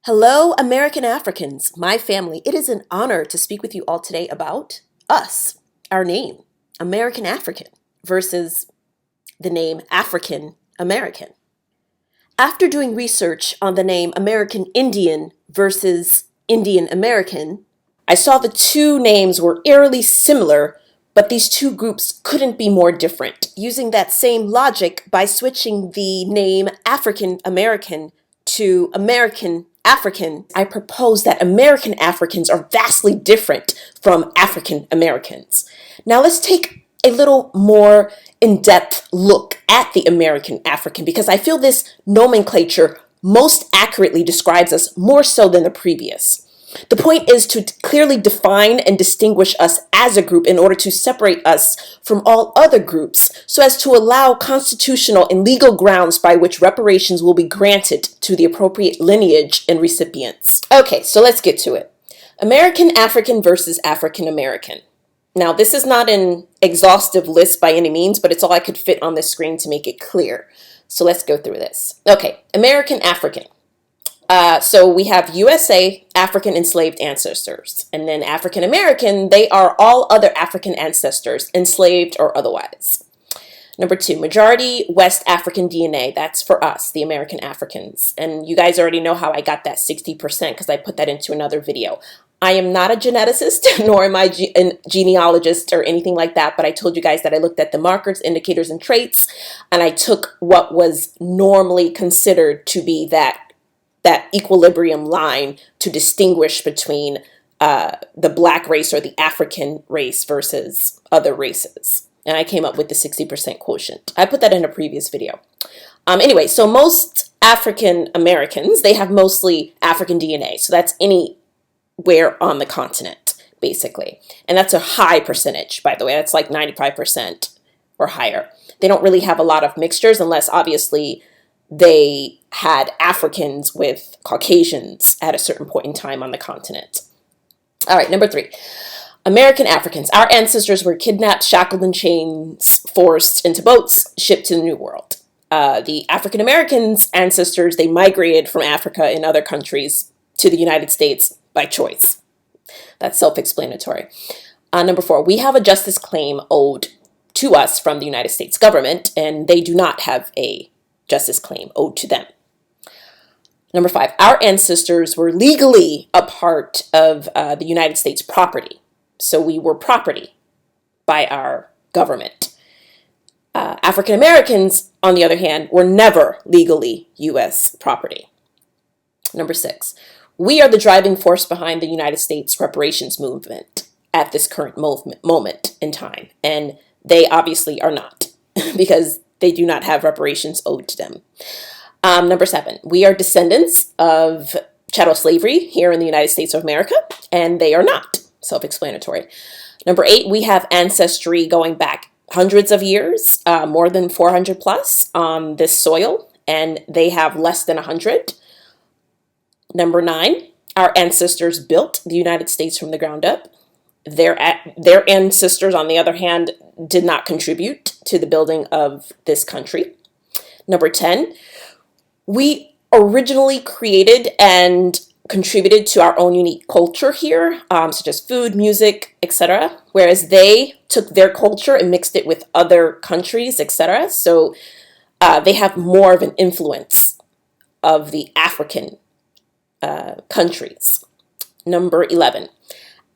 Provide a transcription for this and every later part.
Hello, American Africans, my family. It is an honor to speak with you all today about us, our name, American African, versus the name African American. After doing research on the name American Indian versus Indian American, I saw the two names were eerily similar, but these two groups couldn't be more different. Using that same logic, by switching the name African American to American African, I propose that American Africans are vastly different from African Americans. Now let's take a little more in-depth look at the American African, because I feel this nomenclature most accurately describes us more so than the previous. The point is to clearly define and distinguish us as a group in order to separate us from all other groups, so as to allow constitutional and legal grounds by which reparations will be granted to the appropriate lineage and recipients. Okay, so let's get to it. American African versus African American. Now, this is not an exhaustive list by any means, but it's all I could fit on this screen to make it clear. So let's go through this. Okay, American African. So we have USA, African enslaved ancestors, and then African American, they are all other African ancestors, enslaved or otherwise. Number 2, majority West African DNA. That's for us, the American Africans. And you guys already know how I got that 60% because I put that into another video. I am not a geneticist, nor am I a genealogist or anything like that, but I told you guys that I looked at the markers, indicators, and traits, and I took what was normally considered to be that equilibrium line to distinguish between the black race or the African race versus other races. And I came up with the 60% quotient. I put that in a previous video. Anyway, so most African Americans, they have mostly African DNA. So that's anywhere on the continent, basically. And that's a high percentage, by the way. That's like 95% or higher. They don't really have a lot of mixtures unless obviously they had Africans with Caucasians at a certain point in time on the continent. All right, number 3, American Africans. Our ancestors were kidnapped, shackled in chains, forced into boats, shipped to the New World. The African Americans' ancestors, they migrated from Africa and other countries to the United States by choice. That's self-explanatory. Number 4, we have a justice claim owed to us from the United States government, and they do not have a justice claim owed to them. Number 5, our ancestors were legally a part of the United States property. So we were property by our government. African Americans, on the other hand, were never legally U.S. property. Number 6, we are the driving force behind the United States reparations movement at this current moment in time. And they obviously are not, because they do not have reparations owed to them. Number 7, we are descendants of chattel slavery here in the United States of America, and they are not. Self-explanatory. Number 8, we have ancestry going back hundreds of years, more than 400 plus on this soil, and they have less than 100. Number 9, our ancestors built the United States from the ground up. Their ancestors, on the other hand, did not contribute to the building of this country. Number 10, we originally created and contributed to our own unique culture here, such as food, music, etc., whereas they took their culture and mixed it with other countries, etc. So they have more of an influence of the African countries. Number 11,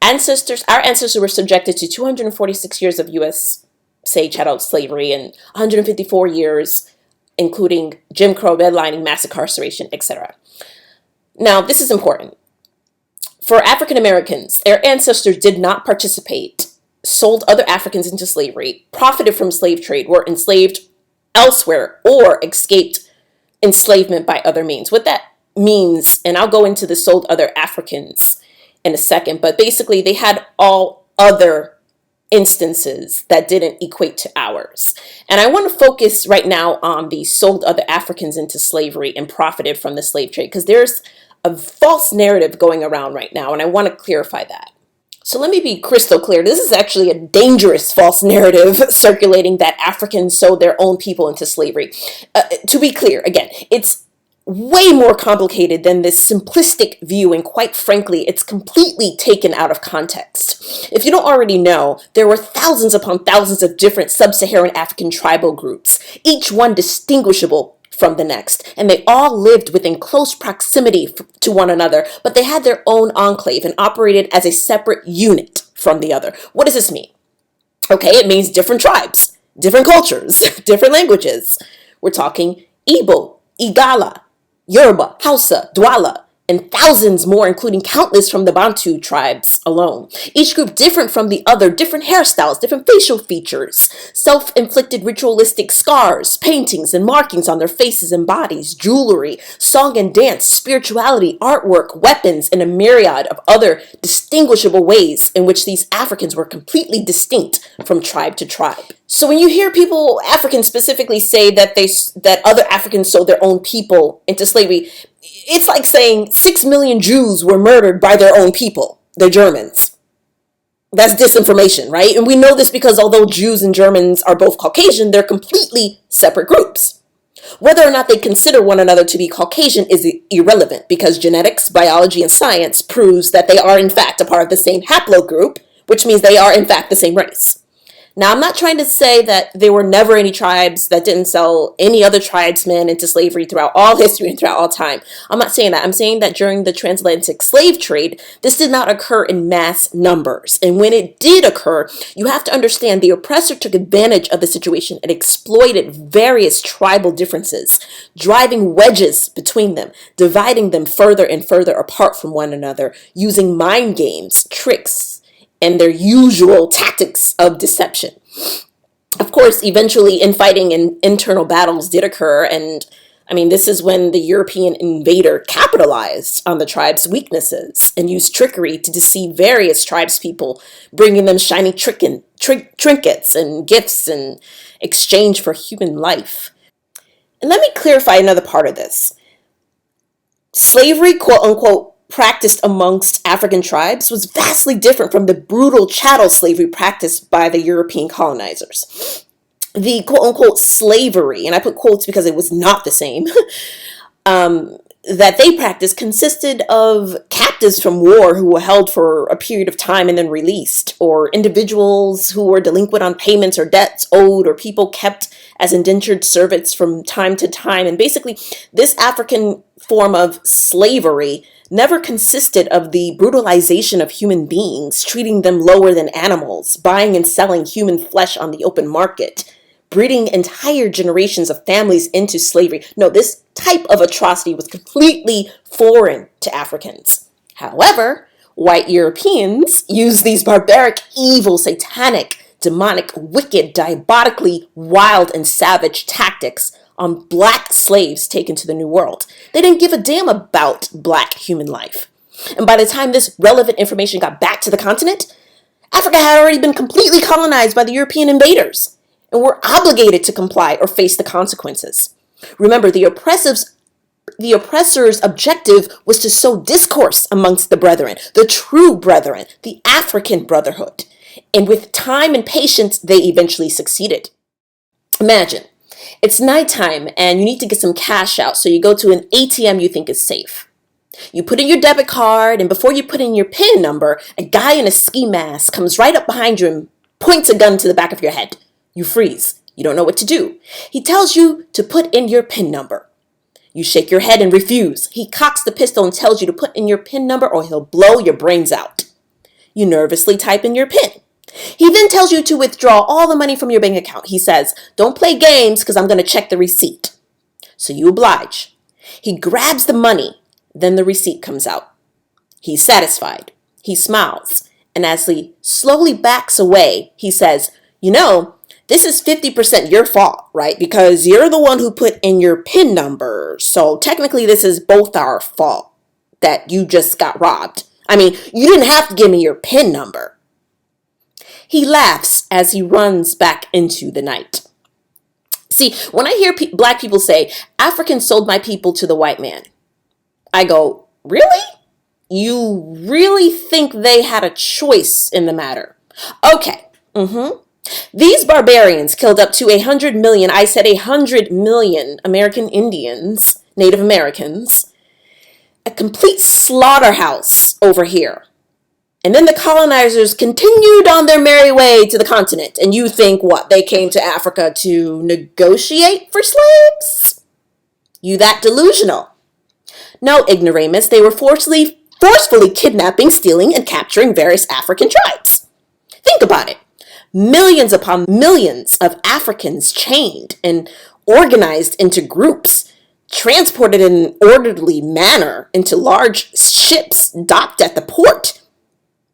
our ancestors were subjected to 246 years of U.S., say, chattel slavery, and 154 years, including Jim Crow, redlining, mass incarceration, etc. Now, this is important. For African Americans, their ancestors did not participate, sold other Africans into slavery, profited from slave trade, were enslaved elsewhere, or escaped enslavement by other means. What that means, and I'll go into the sold other Africans in a second, but basically they had all other instances that didn't equate to ours. And I want to focus right now on the sold other Africans into slavery and profited from the slave trade, because there's a false narrative going around right now, and I want to clarify that. So let me be crystal clear. This is actually a dangerous false narrative circulating that Africans sold their own people into slavery. To be clear, again, it's way more complicated than this simplistic view, and quite frankly, it's completely taken out of context. If you don't already know, there were thousands upon thousands of different sub-Saharan African tribal groups, each one distinguishable from the next, and they all lived within close proximity to one another, but they had their own enclave and operated as a separate unit from the other. What does this mean? Okay, it means different tribes, different cultures, different languages. We're talking Igbo, Igala, Yoruba, Hausa, Douala, and thousands more, including countless from the Bantu tribes alone. Each group different from the other, different hairstyles, different facial features, self-inflicted ritualistic scars, paintings and markings on their faces and bodies, jewelry, song and dance, spirituality, artwork, weapons, and a myriad of other distinguishable ways in which these Africans were completely distinct from tribe to tribe. So when you hear people, Africans specifically, say that other Africans sold their own people into slavery, it's like saying 6 million Jews were murdered by their own people, the Germans. That's disinformation, right? And we know this because although Jews and Germans are both Caucasian, they're completely separate groups. Whether or not they consider one another to be Caucasian is irrelevant because genetics, biology, and science proves that they are in fact a part of the same haplogroup, which means they are in fact the same race. Now, I'm not trying to say that there were never any tribes that didn't sell any other tribesmen into slavery throughout all history and throughout all time. I'm not saying that. I'm saying that during the Transatlantic Slave Trade, this did not occur in mass numbers. And when it did occur, you have to understand the oppressor took advantage of the situation and exploited various tribal differences, driving wedges between them, dividing them further and further apart from one another, using mind games, tricks, and their usual tactics of deception. Of course, eventually infighting and internal battles did occur, and this is when the European invader capitalized on the tribe's weaknesses and used trickery to deceive various tribespeople, bringing them shiny trinkets and gifts in exchange for human life. And let me clarify another part of this. Slavery, quote unquote, practiced amongst African tribes was vastly different from the brutal chattel slavery practiced by the European colonizers. The quote-unquote slavery, and I put quotes because it was not the same, that they practiced consisted of captives from war who were held for a period of time and then released, or individuals who were delinquent on payments or debts owed, or people kept as indentured servants from time to time. And basically, this African form of slavery never consisted of the brutalization of human beings, treating them lower than animals, buying and selling human flesh on the open market, breeding entire generations of families into slavery. No, this type of atrocity was completely foreign to Africans. However, white Europeans used these barbaric, evil, satanic, demonic, wicked, diabolically wild and savage tactics on black slaves taken to the New World. They didn't give a damn about black human life. And by the time this relevant information got back to the continent, Africa had already been completely colonized by the European invaders and were obligated to comply or face the consequences. Remember, the oppressor's objective was to sow discourse amongst the brethren, the true brethren, the African brotherhood. And with time and patience, they eventually succeeded. Imagine, it's nighttime and you need to get some cash out, so you go to an ATM you think is safe. You put in your debit card, and before you put in your PIN number, a guy in a ski mask comes right up behind you and points a gun to the back of your head. You freeze. You don't know what to do. He tells you to put in your PIN number. You shake your head and refuse. He cocks the pistol and tells you to put in your PIN number or he'll blow your brains out. You nervously type in your PIN. He then tells you to withdraw all the money from your bank account. He says, "Don't play games because I'm going to check the receipt." So you oblige. He grabs the money. Then the receipt comes out. He's satisfied. He smiles. And as he slowly backs away, he says, "This is 50% your fault, right? Because you're the one who put in your PIN number. So technically this is both our fault that you just got robbed. You didn't have to give me your PIN number." He laughs as he runs back into the night. See, when I hear black people say, "Africans sold my people to the white man," I go, really? You really think they had a choice in the matter? Okay. These barbarians killed up to 100 million, I said 100 million American Indians, Native Americans, a complete slaughterhouse over here. And then the colonizers continued on their merry way to the continent. And you think what? They came to Africa to negotiate for slaves? You that delusional? No, ignoramus, they were forcefully kidnapping, stealing, and capturing various African tribes. Think about it. Millions upon millions of Africans chained and organized into groups, transported in an orderly manner into large ships docked at the port.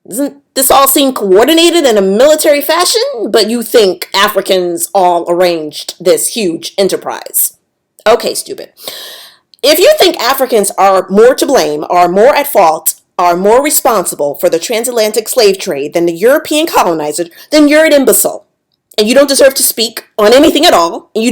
Doesn't this all seem coordinated in a military fashion? But you think Africans all arranged this huge enterprise. Okay, stupid. If you think Africans are more to blame, are more at fault, are more responsible for the transatlantic slave trade than the European colonizer, then you're an imbecile. And you don't deserve to speak on anything at all. And you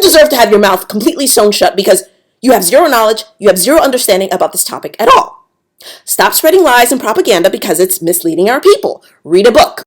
deserve to have your mouth completely sewn shut because you have zero knowledge, you have zero understanding about this topic at all. Stop spreading lies and propaganda because it's misleading our people. Read a book.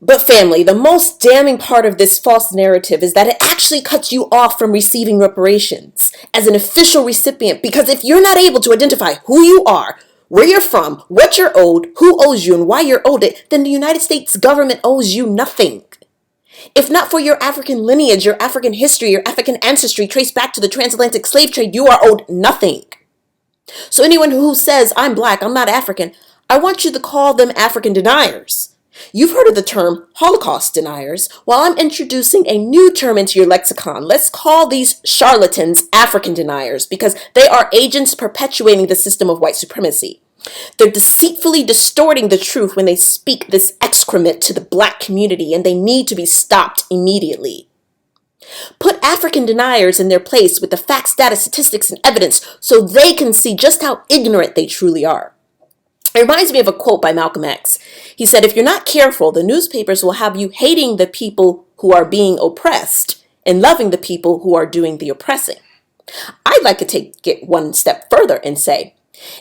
But family, the most damning part of this false narrative is that it actually cuts you off from receiving reparations as an official recipient, because if you're not able to identify who you are, where you're from, what you're owed, who owes you, and why you're owed it, then the United States government owes you nothing. If not for your African lineage, your African history, your African ancestry traced back to the transatlantic slave trade, you are owed nothing. So anyone who says, I'm black, I'm not African, I want you to call them African deniers. You've heard of the term Holocaust deniers. While I'm introducing a new term into your lexicon, let's call these charlatans African deniers because they are agents perpetuating the system of white supremacy. They're deceitfully distorting the truth when they speak this excrement to the black community, and they need to be stopped immediately. Put African deniers in their place with the facts, data, statistics, and evidence so they can see just how ignorant they truly are. It reminds me of a quote by Malcolm X. He said, if you're not careful, the newspapers will have you hating the people who are being oppressed and loving the people who are doing the oppressing. I'd like to take it one step further and say,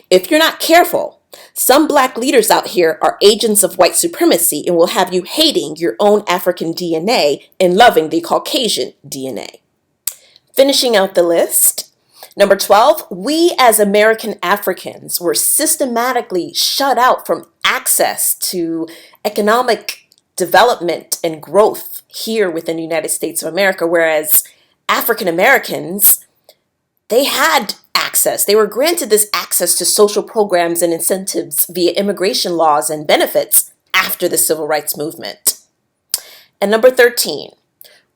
if you're not careful, some black leaders out here are agents of white supremacy and will have you hating your own African DNA and loving the Caucasian DNA. Finishing out the list, number 12, we as American Africans were systematically shut out from access to economic development and growth here within the United States of America, whereas African Americans, they had access. They were granted this access to social programs and incentives via immigration laws and benefits after the civil rights movement. And number 13,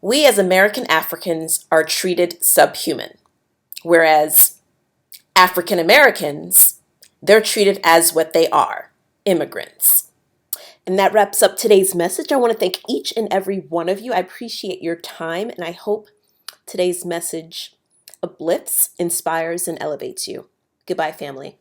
we as American Africans are treated subhuman, whereas African Americans, they're treated as what they are, immigrants. And that wraps up today's message. I want to thank each and every one of you. I appreciate your time, and I hope today's message uplifts, inspires, and elevates you. Goodbye, family.